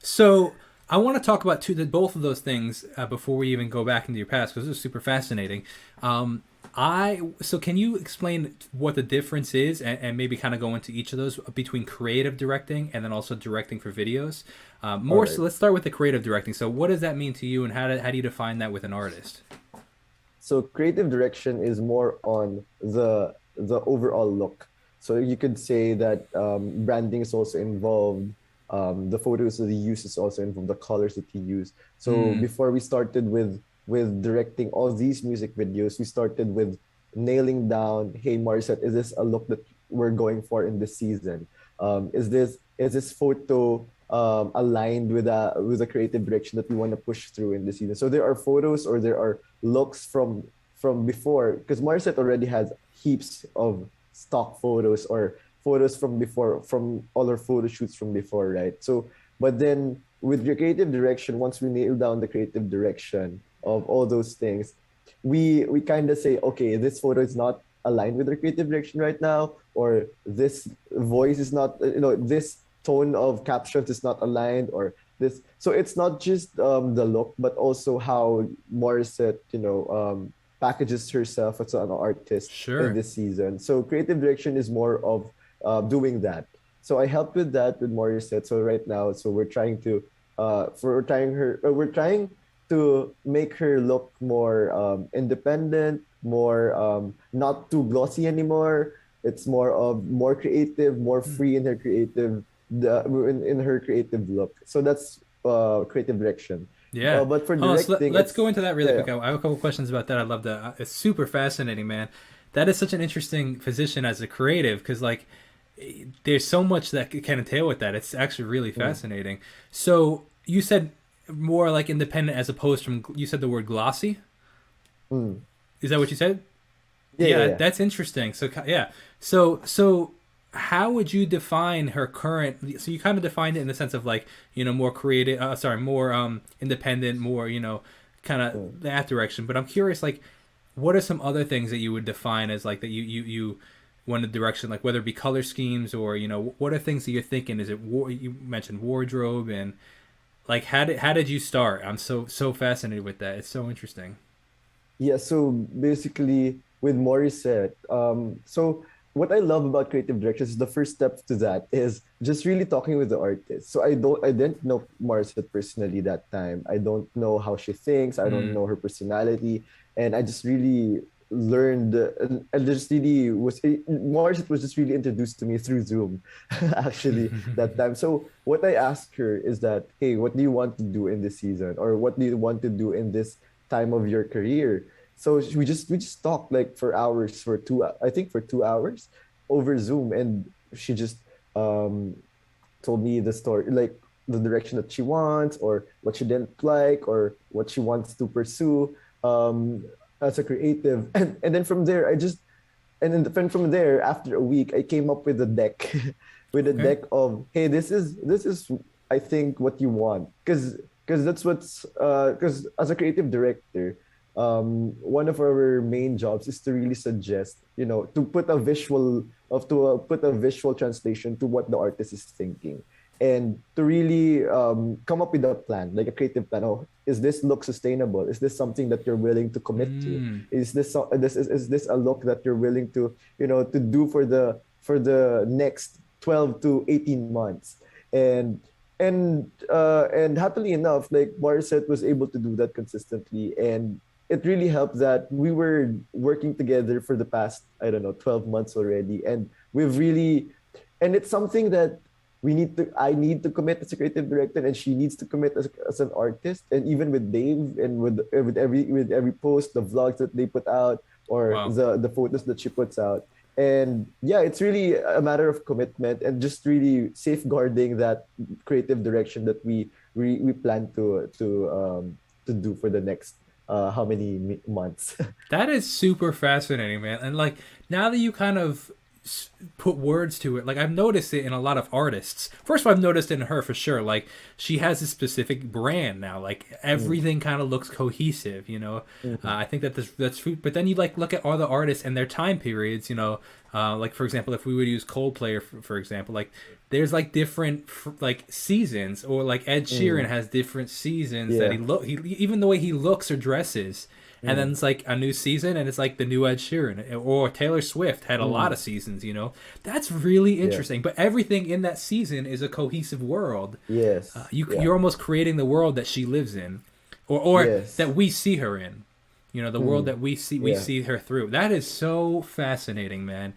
So I want to talk about both of those things before we even go back into your past because this is super fascinating. Um, so can you explain what the difference is and maybe kind of go into each of those between creative directing and then also directing for videos? All More right. so, let's start with the creative directing. So what does that mean to you, and how do you define that with an artist? So creative direction is more on the overall look. So you could say that branding is also involved. The photos that he uses is also involved. The colors that he used. So Mm, before we started with directing all these music videos, we started with nailing down. Hey, Morissette, is this a look that we're going for in this season? Is this photo aligned with a creative direction that we want to push through in this season? So there are photos or there are looks from before because Morissette already has heaps of stock photos or photos from before from all her photo shoots from before, right? So, but then with your creative direction, once we nail down the creative direction of all those things, we kind of say, okay, this photo is not aligned with the creative direction right now, or this voice is not, this tone of captions is not aligned, or this. So it's not just the look, but also how Morissette, packages herself as an artist in sure. this season. So creative direction is more of doing that. So I helped with that with Morissette. So right now, so we're trying to make her look more independent, more not too glossy anymore. It's more creative, more free in her in her creative look. So that's creative direction. Yeah. But for Hold on, so directing, let's it's go into that really yeah, quick. I have a couple questions about that. I love that. It's super fascinating, man. That is such an interesting position as a creative because, like, there's so much that can entail with that. It's actually really yeah. fascinating. So you said more like independent as opposed from, you said the word glossy. Mm. Is that what you said? Yeah, yeah, Yeah, yeah. that's interesting. So yeah, so how would you define her current? So you kind of defined it in the sense of like more creative. Sorry, more independent, more kind Mm. of that direction. But I'm curious, like, what are some other things that you would define as like that you want a direction, like whether it be color schemes or what are things that you're thinking? Is it you mentioned wardrobe and like how did you start? I'm so fascinated with that. It's so interesting. Yeah, so basically with Morissette, so what I love about creative directions is the first step to that is just really talking with the artist. So I didn't know Morissette personally that time. I don't know how she thinks. I don't Mm. know her personality, and I just really learned and just really Morissette was just really introduced to me through Zoom, actually that time. So what I asked her is that, hey, what do you want to do in this season, or what do you want to do in this time of your career? So we just talked like for hours, for two, I think for 2 hours over Zoom, and she just um told me the story, like the direction that she wants, or what she didn't like, or what she wants to pursue um as a creative, and then from there then from there, after a week, I came up with a deck, with a Okay. deck of, hey, this is I think what you want, because that's what's because as a creative director, one of our main jobs is to really suggest, to put a visual translation to what the artist is thinking, and to really come up with a plan, like a creative plan. Oh, is this look sustainable? Is this something that you're willing to commit to? Mm. Is this a look that you're willing to do for the next 12 to 18 months? And and uh and happily enough, like Morissette was able to do that consistently, and it really helped that we were working together for the past, I don't know, 12 months already, and we've really, and it's something that I need to commit as a creative director, and she needs to commit as an artist. And even with Dave, and with every post, the vlogs that they put out, or Wow. the photos that she puts out. And yeah, it's really a matter of commitment and just really safeguarding that creative direction that we plan to do for the next how many months. That is super fascinating, man. And like now that you kind of put words to it, like I've noticed it in a lot of artists. First of all, I've noticed it in her for sure. Like she has a specific brand now. Like Mm, everything kind of looks cohesive. mm, I think that's true. But then you like look at all the artists and their time periods. Like for example, if we would use Coldplay for example, like there's like different like seasons, or like Ed Sheeran Mm. has different seasons that Yeah. he even the way he looks or dresses. And then Mm. it's like a new season, and it's like the new Ed Sheeran, or Taylor Swift had a lot Mm. of seasons. You know, that's really Yeah. interesting. But everything in that season is a cohesive world. Yes. Yeah. You're almost creating the world that she lives in, or Yes. that we see her in. You know, the world Mm. that we Yeah. see her through. That is so fascinating, man.